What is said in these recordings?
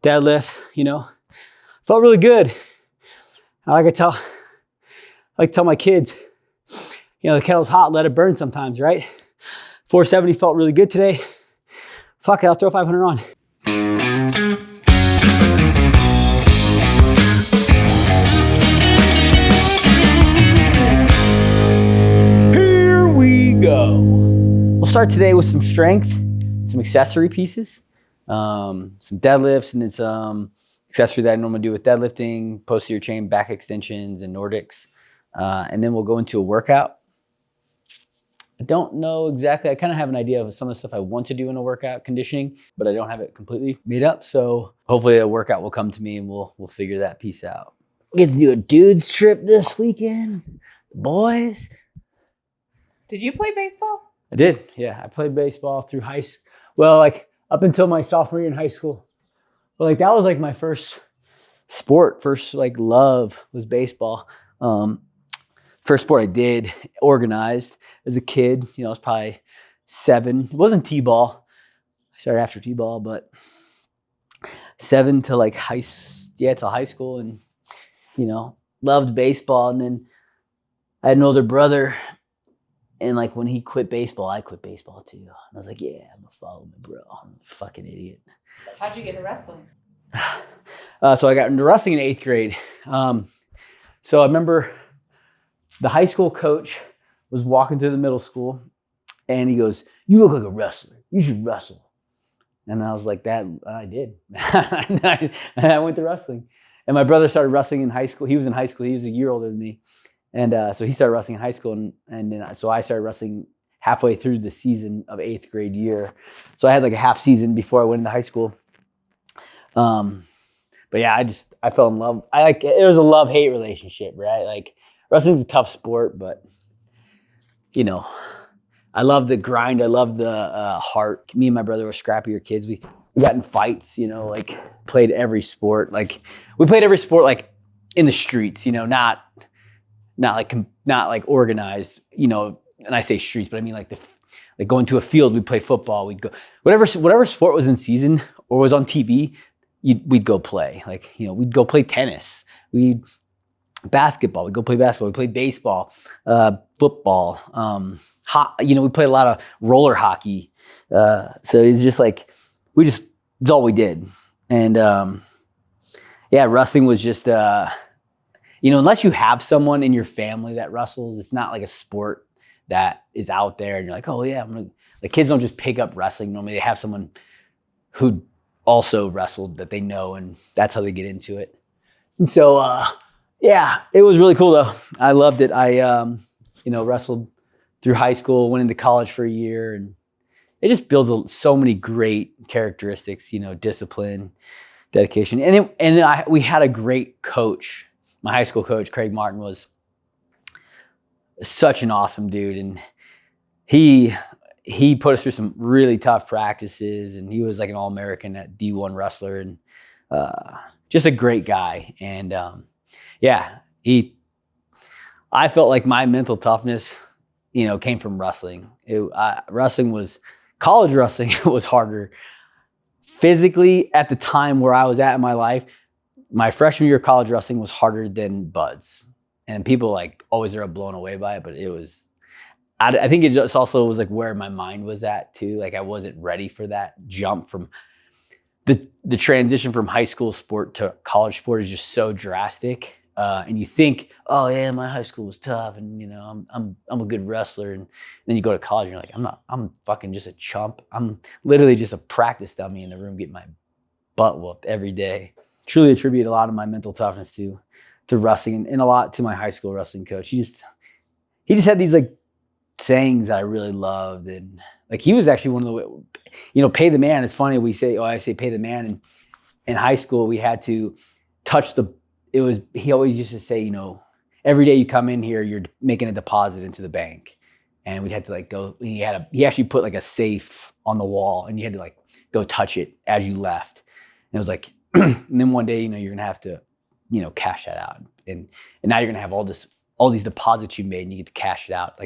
deadlift, felt really good. I like to tell my kids, the kettle's hot, let it burn sometimes, right? 470 felt really good today. Fuck it, I'll throw 500 on. Here we go. We'll start today with some strength, some accessory pieces, some deadlifts, and then some accessory that I normally do with deadlifting, posterior chain, back extensions, and Nordics. And then we'll go into a workout. I don't know exactly. I kind of have an idea of some of the stuff I want to do in a workout, conditioning, but I don't have it completely made up. So hopefully a workout will come to me and we'll figure that piece out. Get to do a dude's trip this weekend. Boys. Did you play baseball? I did. Yeah. I played baseball through high school. Well, up until my sophomore year in high school. But that was my first sport, love was baseball. First sport I did organized as a kid, I was probably 7. It wasn't T-ball. I started after T-ball, but 7 to till high school, and loved baseball. And then I had an older brother, and when he quit baseball, I quit baseball too. And I was like, yeah, I'm gonna follow my bro. I'm a fucking idiot. How'd you get into wrestling? So I got into wrestling in 8th grade. So I remember the high school coach was walking through the middle school, and he goes, "You look like a wrestler. You should wrestle." And I was like, "That I did." And I went to wrestling. And my brother started wrestling in high school. He was in high school. He was a year older than me. And so he started wrestling in high school, and then so I started wrestling halfway through the season of 8th grade year. So I had a half season before I went into high school. But yeah, I fell in love. It was a love-hate relationship, right? Wrestling's a tough sport, but I love the grind. I love the heart. Me and my brother were scrappier kids. We got in fights, played every sport. We played every sport in the streets, not organized, and I say streets, but I mean going to a field, we'd play football, we'd go, whatever sport was in season or was on TV, we'd go play. We'd go play tennis, basketball, we'd go play basketball, we'd play baseball, football, we played a lot of roller hockey. So it's just it's all we did. And wrestling was just, unless you have someone in your family that wrestles, it's not a sport that is out there and you're like, oh yeah, the kids don't just pick up wrestling. Normally they have someone who also wrestled that they know, and that's how they get into it. And so, it was really cool though. I loved it. I, wrestled through high school, went into college for a year, and it just builds so many great characteristics, discipline, dedication. We had a great coach. My high school coach, Craig Martin, was such an awesome dude. And he put us through some really tough practices, and he was an All-American at D1 wrestler, and just a great guy. And I felt like my mental toughness, came from wrestling. College wrestling was harder. Physically, at the time where I was at in my life, my freshman year of college wrestling was harder than buds. And people always are blown away by it, but it was, I think it just also was where my mind was at too. I wasn't ready for that jump from the transition from high school sport to college sport is just so drastic. And you think, oh yeah, my high school was tough, and I'm a good wrestler, and then you go to college and you're like, I'm fucking just a chump. I'm literally just a practice dummy in the room getting my butt whooped every day. Truly attribute a lot of my mental toughness to wrestling, and a lot to my high school wrestling coach. He just had these sayings that I really loved, and he was actually one of the, pay the man. It's funny I say pay the man, and in high school we had to touch he always used to say, every day you come in here, you're making a deposit into the bank. And we'd have to go, he actually put a safe on the wall, and you had to go touch it as you left. And it was and then one day, you're going to have to, cash that out. And now you're going to have all these deposits you made, and you get to cash it out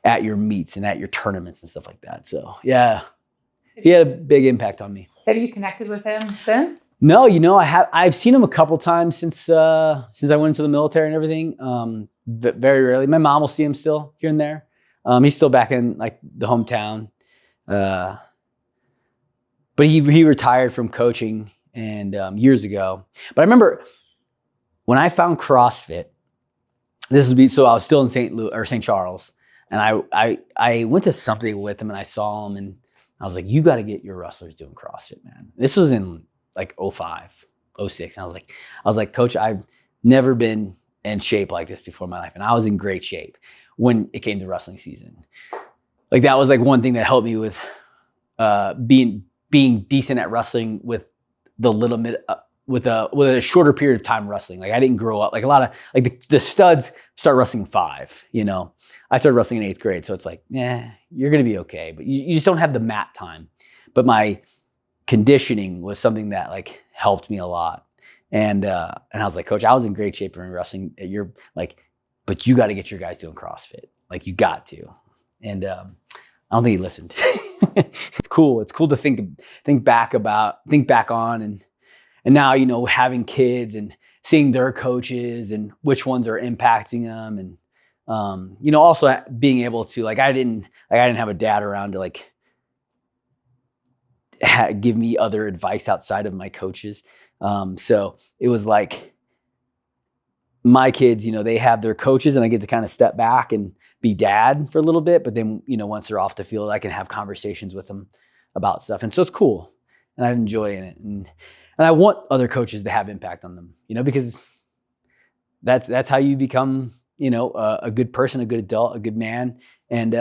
at your meets and at your tournaments and stuff like that. So yeah, he had a big impact on me. Have you connected with him since? No, I've seen him a couple times since I went into the military and everything. Very rarely. My mom will see him still here and there. He's still back in like the hometown. But he retired from coaching and years ago. But I remember when I found CrossFit, so I was still in St. Charles, and I went to something with him and I saw him and I was like, you got to get your wrestlers doing CrossFit, man. This was in like 05, 06. And I was like, Coach, I've never been in shape like this before in my life. And I was in great shape when it came to wrestling season. Like that was like one thing that helped me with being decent at wrestling with the little bit, with a shorter period of time wrestling. Like I didn't grow up, like a lot of, like the studs start wrestling 5, I started wrestling in 8th grade. So it's like, you're going to be okay, but you just don't have the mat time. But my conditioning was something that like helped me a lot. And I was like, Coach, I was in great shape during wrestling. You're like, but you got to get your guys doing CrossFit. Like you got to. And I don't think he listened. It's cool. It's cool to think back on and now, having kids and seeing their coaches and which ones are impacting them. And, also being able to, I didn't have a dad around to give me other advice outside of my coaches. So it was like my kids, they have their coaches and I get to kind of step back and be dad for a little bit. But then, once they're off the field, I can have conversations with them about stuff. And so it's cool. And I'm enjoying it. And I want other coaches to have impact on them, because that's how you become, a good person, a good adult, a good man. And,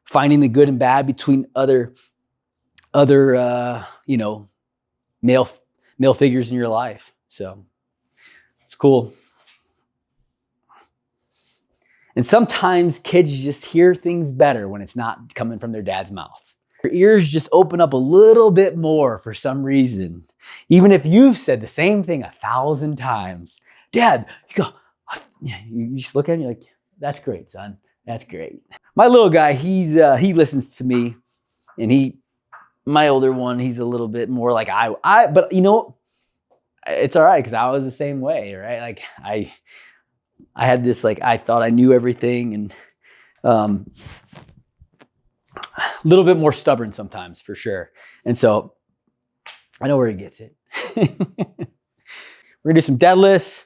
finding the good and bad between other male figures in your life. So it's cool. And sometimes kids just hear things better when it's not coming from their dad's mouth. Your ears just open up a little bit more for some reason. Even if you've said the same thing 1,000 times. Dad, you just look at him, you're like, that's great, son. That's great. My little guy, he listens to me. And my older one, he's a little bit more like but it's all right because I was the same way, right? Like I had this, I thought I knew everything and a little bit more stubborn sometimes for sure. And so I know where he gets it. We're gonna do some deadlifts.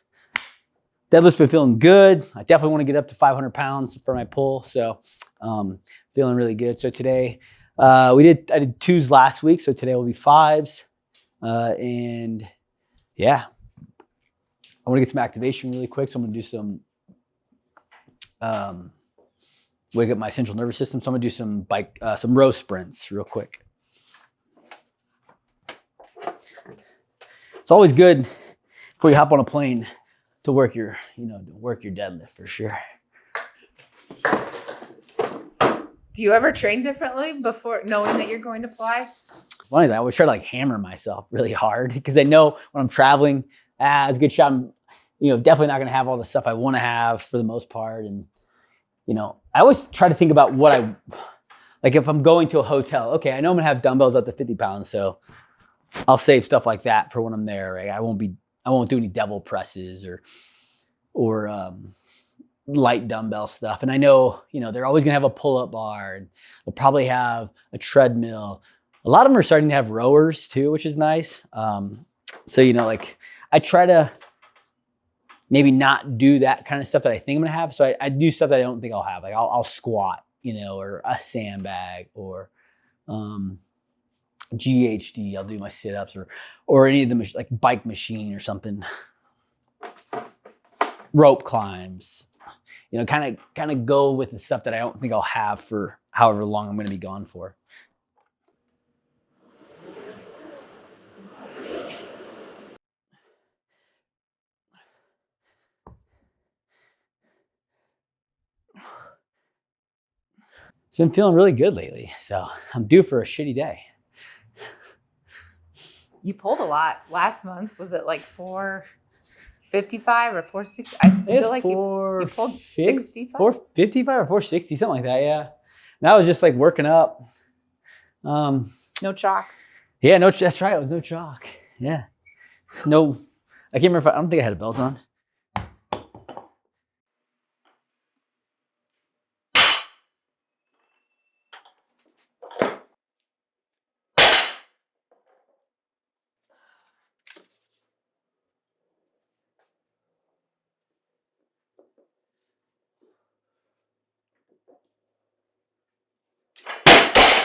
Deadlift's been feeling good. I definitely want to get up to 500 pounds for my pull. So feeling really good. So today I did 2s last week. So today will be 5s. And yeah, I want to get some activation really quick. So I'm gonna do some wake up my central nervous system. So I'm gonna do some row sprints real quick. It's always good before you hop on a plane to work your deadlift for sure. Do you ever train differently before knowing that you're going to fly? Funny that I always try to hammer myself really hard because I know when I'm traveling, it's a good shot. I'm, definitely not gonna have all the stuff I want to have for the most part. And I always try to think about what if I'm going to a hotel, okay, I know I'm gonna have dumbbells up to 50 pounds. So I'll save stuff like that for when I'm there, right? I won't do any devil presses or light dumbbell stuff. And I know, they're always gonna have a pull-up bar and they'll probably have a treadmill. A lot of them are starting to have rowers too, which is nice. So, I try to maybe not do that kind of stuff that I think I'm gonna have. So I do stuff that I don't think I'll have. Like I'll squat, or a sandbag or GHD. I'll do my sit-ups or any of them like bike machine or something. Rope climbs. Kind of go with the stuff that I don't think I'll have for however long I'm gonna be gone for. It's been feeling really good lately, so I'm due for a shitty day. You pulled a lot last month. Was it like 455 or 460? I feel like you pulled 65? 455 or 460, something like that, yeah. And that was just working up. No chalk. Yeah, no, that's right. It was no chalk. Yeah. No, I can't remember I don't think I had a belt on.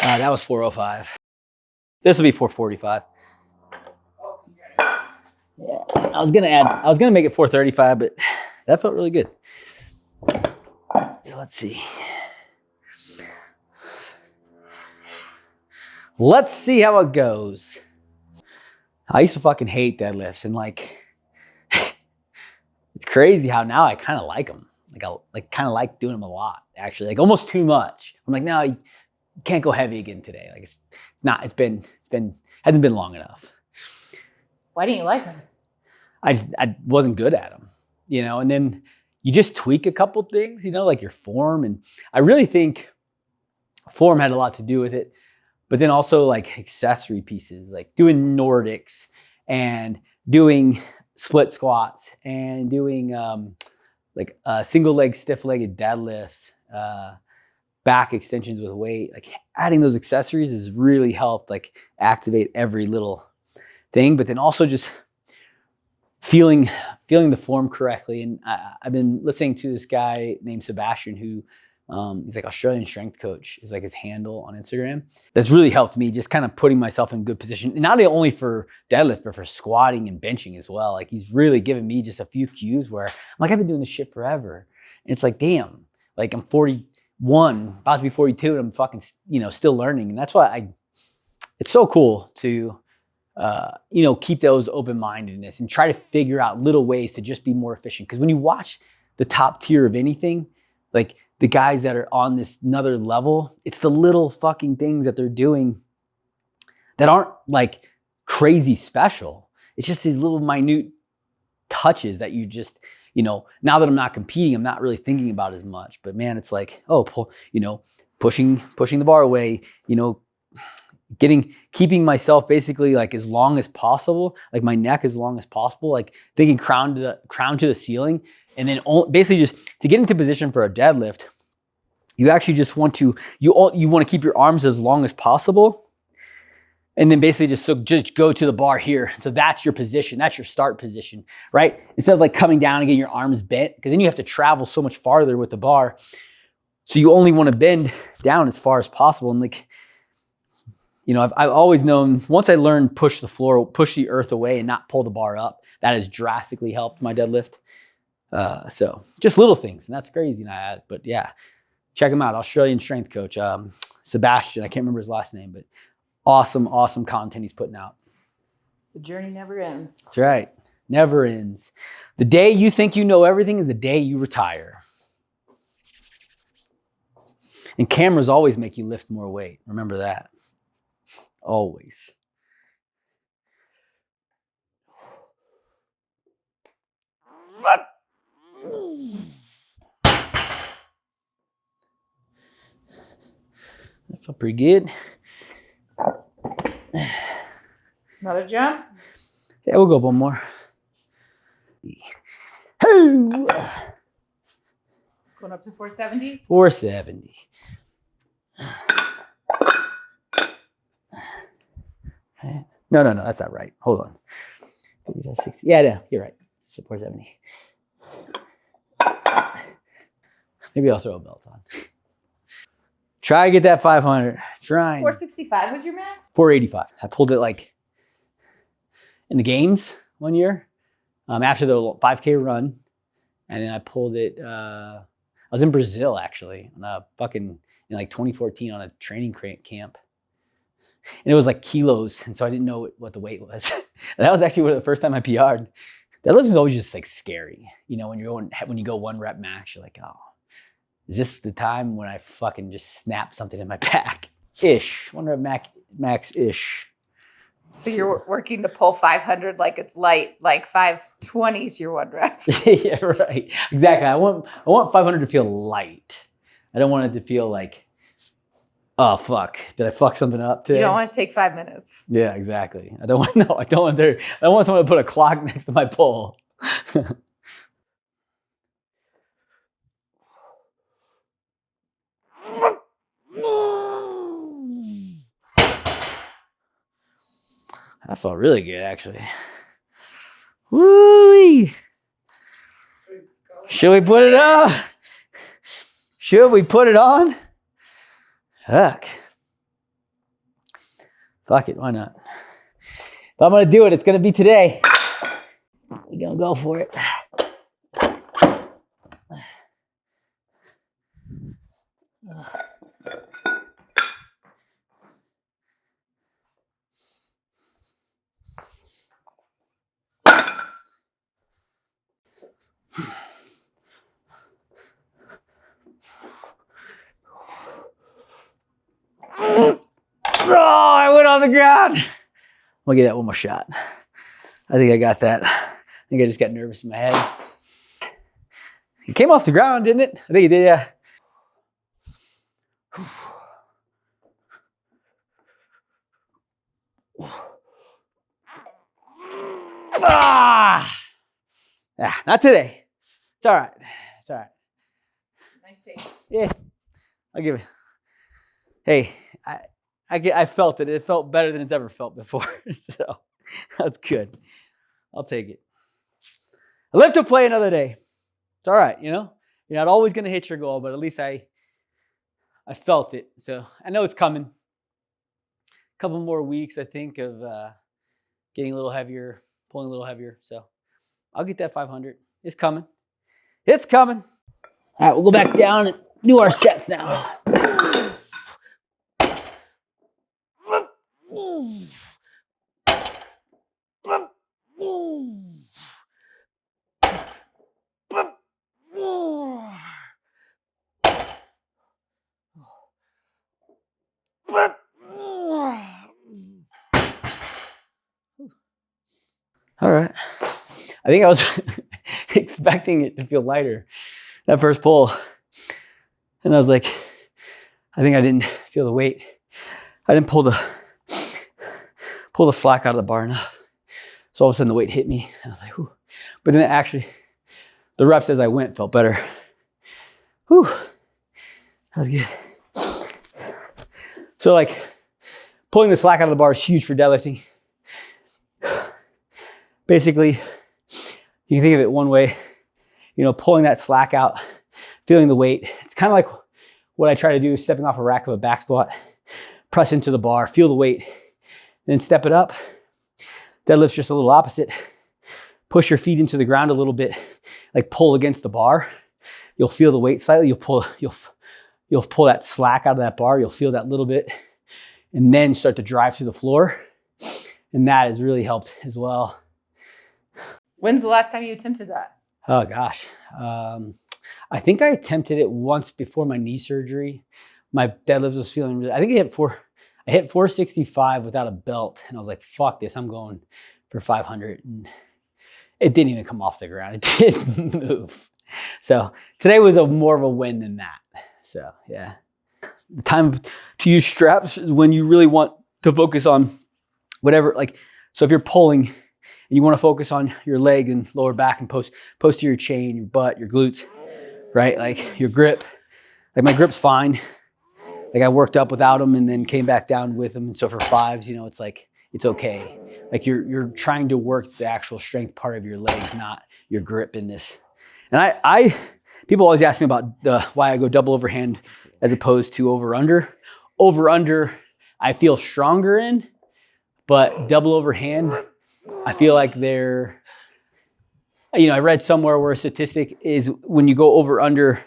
That was 405. This will be 445. Yeah, I was gonna make it 435, but that felt really good. So let's see. Let's see how it goes. I used to fucking hate deadlifts, and like, it's crazy how now I kind of like them. Like I kind of like doing them a lot, actually, like almost too much. I'm like, no, you can't go heavy again today. Like it's hasn't been long enough. Why didn't you like them? I wasn't good at them, and then you just tweak a couple things, like your form. And I really think form had a lot to do with it, but then also like accessory pieces, like doing Nordics and doing split squats and doing single leg, stiff legged deadlifts, back extensions with weight. Like adding those accessories has really helped like activate every little thing, but then also just feeling the form correctly. And I've been listening to this guy named Sebastian who he's like Australian strength coach is like his handle on Instagram. That's really helped me just kind of putting myself in good position. And not only for deadlift, but for squatting and benching as well. Like he's really given me just a few cues where I'm like, I've been doing this shit forever. And it's like, damn, like I'm 41, about to be 42, and I'm fucking, still learning. And that's why it's so cool to keep those open-mindedness and try to figure out little ways to just be more efficient. Because when you watch the top tier of anything, like the guys that are on this another level, it's the little fucking things that they're doing that aren't like crazy special. It's just these little minute touches that you just, now that I'm not competing, I'm not really thinking about as much. But man, it's like, pushing the bar away, keeping myself basically like as long as possible, like my neck as long as possible, like thinking crown to the ceiling. And then basically just to get into position for a deadlift, you actually just want to keep your arms as long as possible. And then basically just go to the bar here. So that's your position. That's your start position, right? Instead of like coming down and getting your arms bent, because then you have to travel so much farther with the bar. So you only want to bend down as far as possible. And like, I've always known, once I learned push the earth away and not pull the bar up, that has drastically helped my deadlift. So just little things, and that's crazy. But yeah, check him out. Australian strength coach, Sebastian. I can't remember his last name, but awesome content he's putting out. The journey never ends. That's right. Never ends. The day you think you know everything is the day you retire. And cameras always make you lift more weight. Remember that. Always. That felt pretty good. Another jump? Yeah, we'll go one more. Going up to 470? 470. No, that's not right. Hold on. 55, 60. Yeah, no, you're right. It's 470. Maybe I'll throw a belt on. Try to get that 500. Trying. 465 was your max? 485. I pulled it like in the games one year after the 5K run. And then I pulled it. I was in Brazil actually, in like 2014 on a training camp. And it was like kilos, and so I didn't know what the weight was. And that was actually the first time I PR'd. Deadlift is always just like scary. when you go one rep max, you're like, oh, is this the time when I fucking just snap something in my back? Ish. One rep max-ish. So you're working to pull 500 like it's light, like 520 is your one rep. Yeah, right. Exactly. I want 500 to feel light. I don't want it to feel like Oh, fuck. Did I fuck something up today? You don't want to take 5 minutes. Yeah, exactly. I don't want, no, I don't want someone to put a clock next to my pole. That felt really good, actually. Woo! Should we put it on? Should we put it on? Fuck. Fuck it, why not? If I'm gonna do it, it's gonna be today. We're gonna go for it. Oh, I went on the ground. I'm gonna get that one more shot. I think I got that. I think I just got nervous in my head. It came off the ground, didn't it? I think it did, yeah. Ah! Not today. It's all right. It's all right. Nice taste. Yeah, I'll give it. Hey, I felt it. It felt better than it's ever felt before. So that's good. I'll take it. I live to play another day. It's all right, you know? You're not always going to hit your goal, but at least I felt it. So I know it's coming. A couple more weeks, I think, of getting a little heavier, pulling a little heavier. So I'll get that 500. It's coming. It's coming. All right, we'll go back down and do our sets now. All right. I think I was expecting it to feel lighter, that first pull. And I was like, I think I didn't feel the weight. I didn't pull the slack out of the bar enough. So all of a sudden the weight hit me. I was like, whew. But then actually, the reps as I went felt better. Whew. That was good. So like, pulling the slack out of the bar is huge for deadlifting. Basically, you can think of it one way, you know, pulling that slack out, feeling the weight. It's kind of like what I try to do, stepping off a rack of a back squat, press into the bar, feel the weight, then step it up. Deadlift's just a little opposite. Push your feet into the ground a little bit, like pull against the bar. You'll feel the weight slightly. You'll pull that slack out of that bar. You'll feel that little bit, and then start to drive through the floor. And that has really helped as well. When's the last time you attempted that? Oh gosh. I think I attempted it once before my knee surgery. My deadlift was feeling really, I think I hit 465 without a belt. And I was like, fuck this, I'm going for 500. And it didn't even come off the ground. It didn't move. So today was more of a win than that. So yeah. The time to use straps is when you really want to focus on whatever, like, so if you're pulling, and you want to focus on your leg and lower back and posterior chain, your butt, your glutes, right? Like your grip. Like my grip's fine. Like I worked up without them and then came back down with them. And so for fives, you know, it's like, it's okay. Like you're trying to work the actual strength part of your legs, not your grip in this. And people always ask me about why I go double overhand as opposed to over under. Over under, I feel stronger in, but double overhand, I feel like they're, you know, I read somewhere where a statistic is when you go over under,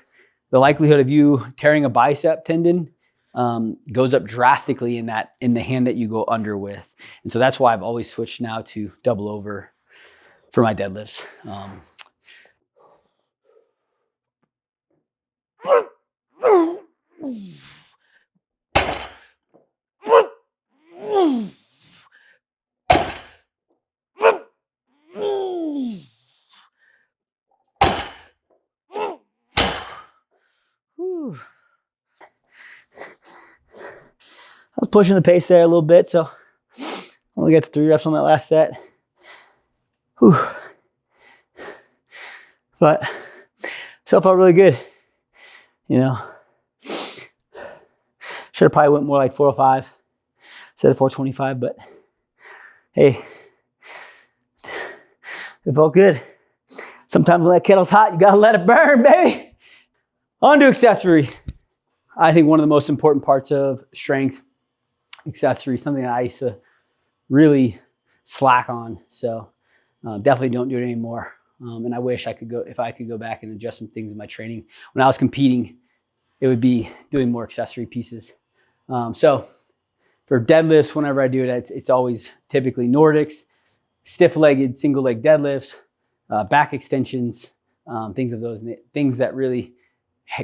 the likelihood of you tearing a bicep tendon goes up drastically in the hand that you go under with. And so that's why I've always switched now to double over for my deadlifts. pushing the pace there a little bit. So only got to 3 reps on that last set. Whew. But still felt really good. You know, should have probably went more like 405 instead of 425, but hey, it felt good. Sometimes when that kettle's hot, you gotta let it burn, baby. On to accessory. I think one of the most important parts of strength, accessory, something that I used to really slack on. So definitely don't do it anymore. And I wish I could go, if I could go back and adjust some things in my training. When I was competing, it would be doing more accessory pieces. So for deadlifts, whenever I do it, it's always typically Nordics, stiff-legged, single-leg deadlifts, back extensions, things of those, things that really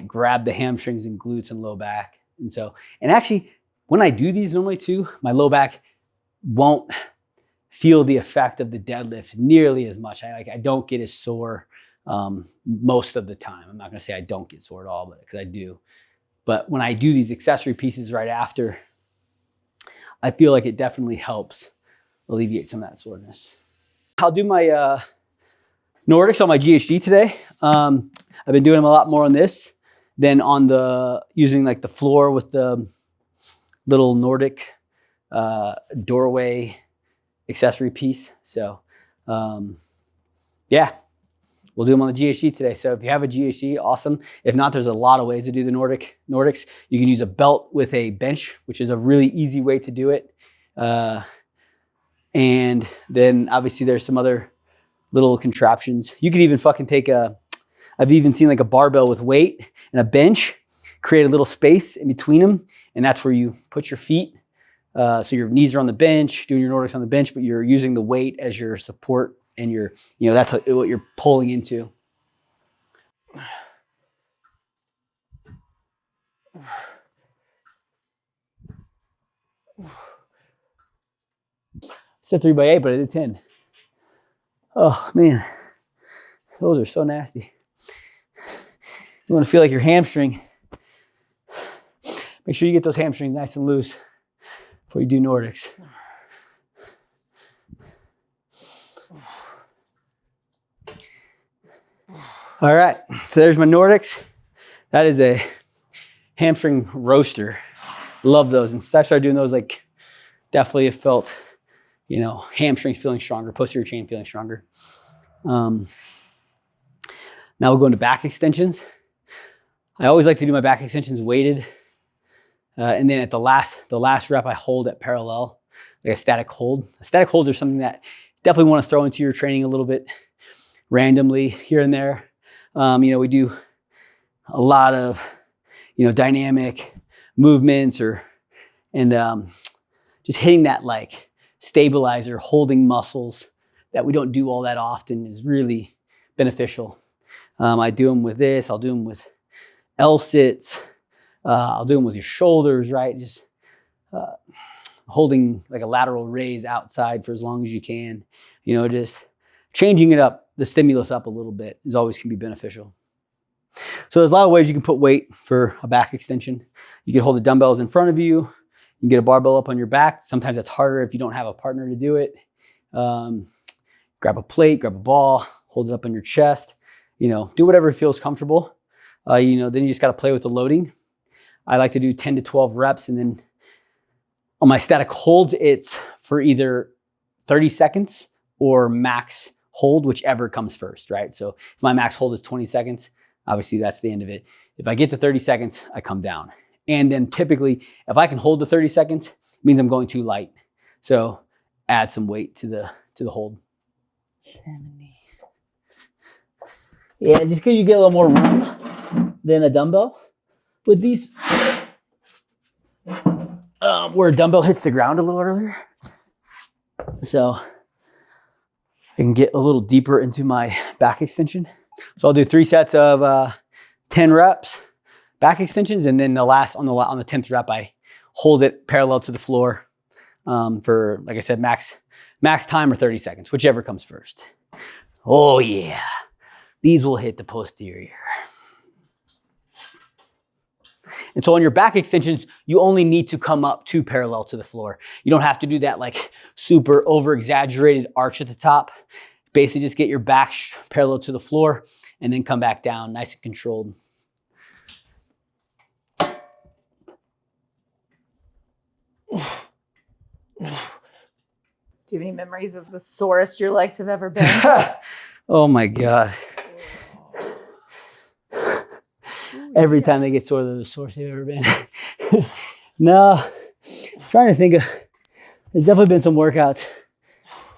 grab the hamstrings and glutes and low back. And actually, when I do these normally too, my low back won't feel the effect of the deadlift nearly as much. I don't get as sore most of the time. I'm not gonna say I don't get sore at all, but because I do. But when I do these accessory pieces right after, I feel like it definitely helps alleviate some of that soreness. I'll do my Nordics on my GHD today. I've been doing them a lot more on this than on the, using like the floor with the little Nordic doorway accessory piece. So yeah, we'll do them on the GHD today. So if you have a GHD, awesome. If not, there's a lot of ways to do the Nordics. You can use a belt with a bench, which is a really easy way to do it. And then obviously there's some other little contraptions. You could even fucking take I've even seen like a barbell with weight and a bench, create a little space in between them. And that's where you put your feet. So your knees are on the bench, doing your Nordics on the bench, but you're using the weight as your support and that's what you're pulling into. Said 3x8, but I did 10. Oh man, those are so nasty. You want to feel like your hamstring. Make sure you get those hamstrings nice and loose before you do Nordics. All right, so there's my Nordics. That is a hamstring roaster. Love those. And since I started doing those, like definitely have felt, hamstrings feeling stronger, posterior chain feeling stronger. Now we'll go into back extensions. I always like to do my back extensions weighted. And then at the last rep, I hold at parallel, like a static hold. Static holds are something that definitely want to throw into your training a little bit randomly here and there. We do a lot of, dynamic movements and just hitting that like stabilizer, holding muscles that we don't do all that often is really beneficial. I do them with this. I'll do them with L-sits. I'll do them with your shoulders, right? Just holding like a lateral raise outside for as long as you can. Just changing it up, the stimulus up a little bit is always can be beneficial. So there's a lot of ways you can put weight for a back extension. You can hold the dumbbells in front of you. You can get a barbell up on your back. Sometimes that's harder if you don't have a partner to do it. Grab a plate, grab a ball, hold it up on your chest. Do whatever feels comfortable. Then you just got to play with the loading. I like to do 10 to 12 reps. And then on my static holds, it's for either 30 seconds or max hold, whichever comes first, right? So if my max hold is 20 seconds, obviously that's the end of it. If I get to 30 seconds, I come down. And then typically, if I can hold the 30 seconds, it means I'm going too light. So add some weight to the hold. 70. Yeah, just because you get a little more room than a dumbbell with these, where a dumbbell hits the ground a little earlier. So I can get a little deeper into my back extension. So I'll do 3 sets of 10 reps back extensions, and then the last on the 10th rep, I hold it parallel to the floor for, like I said, max time or 30 seconds, whichever comes first. Oh yeah, these will hit the posterior. And so on your back extensions, you only need to come up 2 parallel to the floor. You don't have to do that like super over exaggerated arch at the top. Basically just get your back parallel to the floor and then come back down nice and controlled. Do you have any memories of the sorest your legs have ever been? Oh my God. Every time they get sore, they're the sorest they've ever been. No, I'm trying to think of, there's definitely been some workouts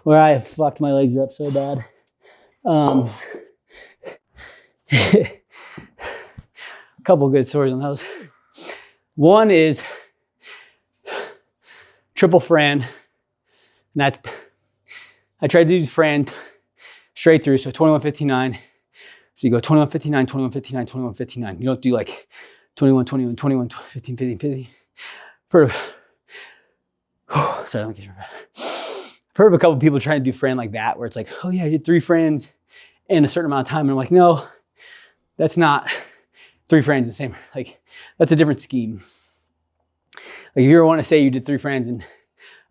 where I have fucked my legs up so bad. A couple good stories on those. One is triple Fran. And that's, I tried to do Fran straight through, so 21:59. So you go 21:59, 21:59, 21:59. You don't do like 21, 21, 21, 15, 15, 15. Sorry, let me get your breath. I've heard of a couple of people trying to do Fran like that, where it's like, oh yeah, I did 3 Frans in a certain amount of time. And I'm like, no, that's not 3 Frans the same. Like, that's a different scheme. Like, if you ever want to say you did 3 Frans in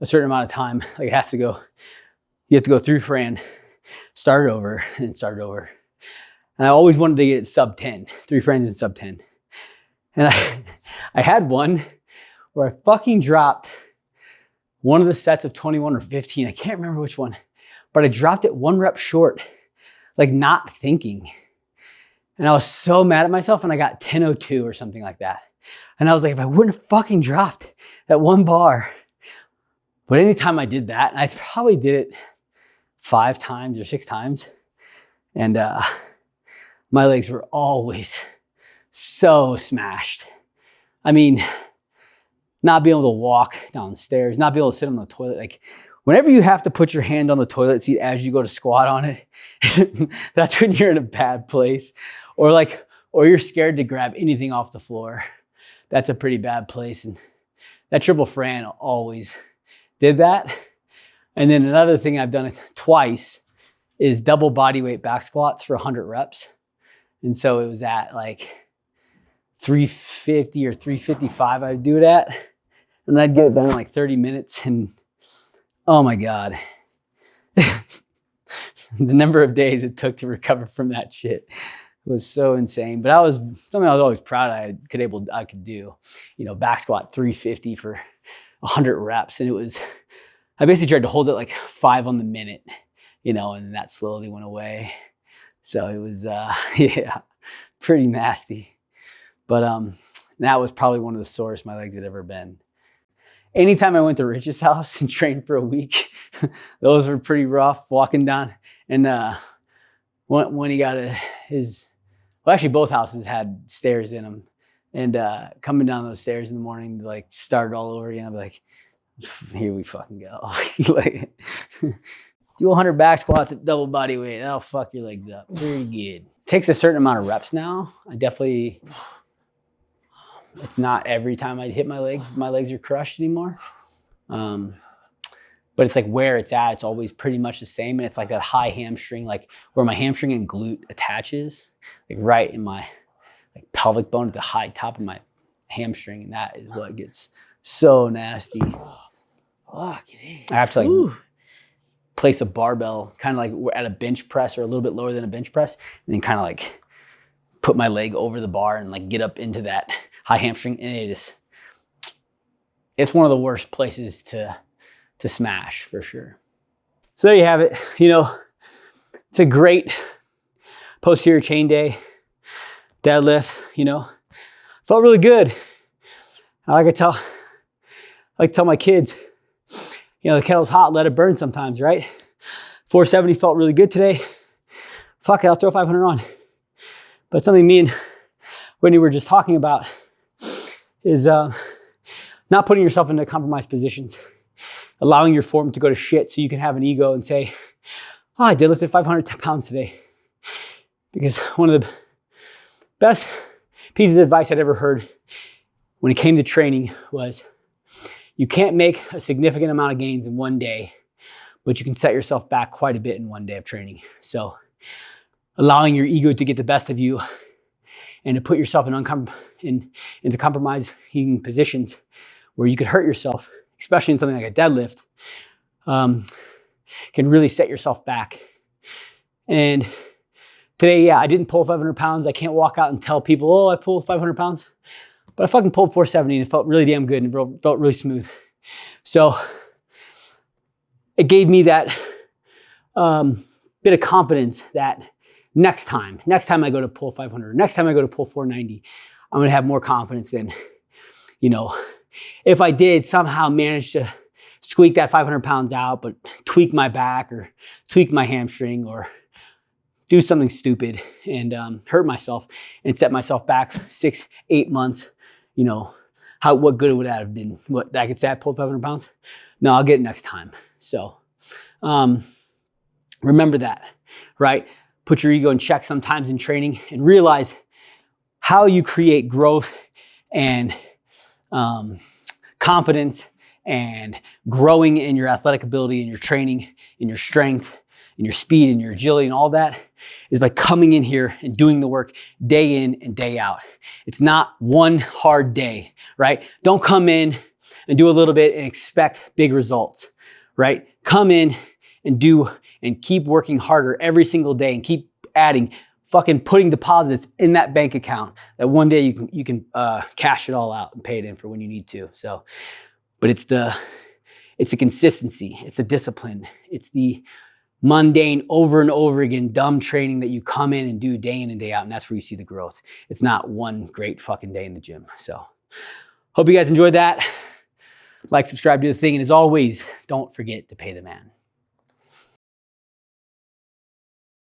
a certain amount of time, like it has to go, you have to go through Fran, start over, and start over. And I always wanted to get it sub 10, 3 Frans in sub 10. And I had one where I fucking dropped one of the sets of 21 or 15. I can't remember which one, but I dropped it 1 rep short, like not thinking. And I was so mad at myself, and I got 10:02 or something like that. And I was like, if I wouldn't have fucking dropped that 1 bar. But anytime I did that, and I probably did it 5 times or 6 times, and my legs were always so smashed. I mean, not being able to walk downstairs, not being able to sit on the toilet. Like, whenever you have to put your hand on the toilet seat as you go to squat on it, that's when you're in a bad place. Or you're scared to grab anything off the floor. That's a pretty bad place. And that triple Fran always did that. And then another thing I've done it twice is double body weight back squats for 100 reps. And so it was at like 350 or 355 I'd do it at. And I'd get it done in like 30 minutes. And oh my God. The number of days it took to recover from that shit was so insane. But something I was always proud I could do. You know, back squat 350 for 100 reps. And I basically tried to hold it like 5 on the minute, you know, and that slowly went away. So it was, yeah, pretty nasty. But that was probably one of the sorest my legs had ever been. Anytime I went to Rich's house and trained for a week, those were pretty rough walking down. And when he got actually both houses had stairs in them. And coming down those stairs in the morning to like start it all over again, I'd be like, here we fucking go. Like, do 100 back squats at double body weight. That'll fuck your legs up. Very good. Takes a certain amount of reps now. It's not every time I hit my legs are crushed anymore. But it's like where it's at, it's always pretty much the same. And it's like that high hamstring, like where my hamstring and glute attaches, like right in my like pelvic bone at the high top of my hamstring. And that is what gets so nasty. I have to like place a barbell kind of like at a bench press or a little bit lower than a bench press, and then kind of like put my leg over the bar and like get up into that high hamstring. And it's one of the worst places to smash for sure. So there you have it. You know, it's a great posterior chain day, deadlift, you know, felt really good. I like to tell my kids, you know, the kettle's hot, let it burn sometimes, right? 470 felt really good today. Fuck it, I'll throw 500 on. But something me and Whitney were just talking about is not putting yourself into compromised positions, allowing your form to go to shit so you can have an ego and say, oh, I deadlifted 500 pounds today. Because one of the best pieces of advice I'd ever heard when it came to training was, you can't make a significant amount of gains in one day, but you can set yourself back quite a bit in one day of training. So allowing your ego to get the best of you and to put yourself into compromising positions where you could hurt yourself, especially in something like a deadlift, can really set yourself back. And today, yeah, I didn't pull 500 pounds. I can't walk out and tell people, oh, I pulled 500 pounds. But I fucking pulled 470 and it felt really damn good and it felt really smooth. So it gave me that bit of confidence that next time I go to pull 500, next time I go to pull 490, I'm gonna have more confidence in, you know, if I did somehow manage to squeak that 500 pounds out, but tweak my back or tweak my hamstring or do something stupid and hurt myself and set myself back 6-8 months, you know, what good would that have been? What, I could say I pulled 500 pounds? No, I'll get it next time. So remember that, right? Put your ego in check sometimes in training and realize how you create growth and confidence and growing in your athletic ability and your training, in your strength, in your speed and your agility and all that is by coming in here and doing the work day in and day out. It's not one hard day, right? Don't come in and do a little bit and expect big results, right? Come in and do and keep working harder every single day and keep adding, fucking putting deposits in that bank account that one day you can cash it all out and pay it in for when you need to. So, but it's the consistency, it's the discipline, it's the mundane over and over again dumb training that you come in and do day in and day out, and that's where you see the growth. It's not one great fucking day in the gym. So hope you guys enjoyed that. Like, subscribe, do the thing, and as always, don't forget to pay the man.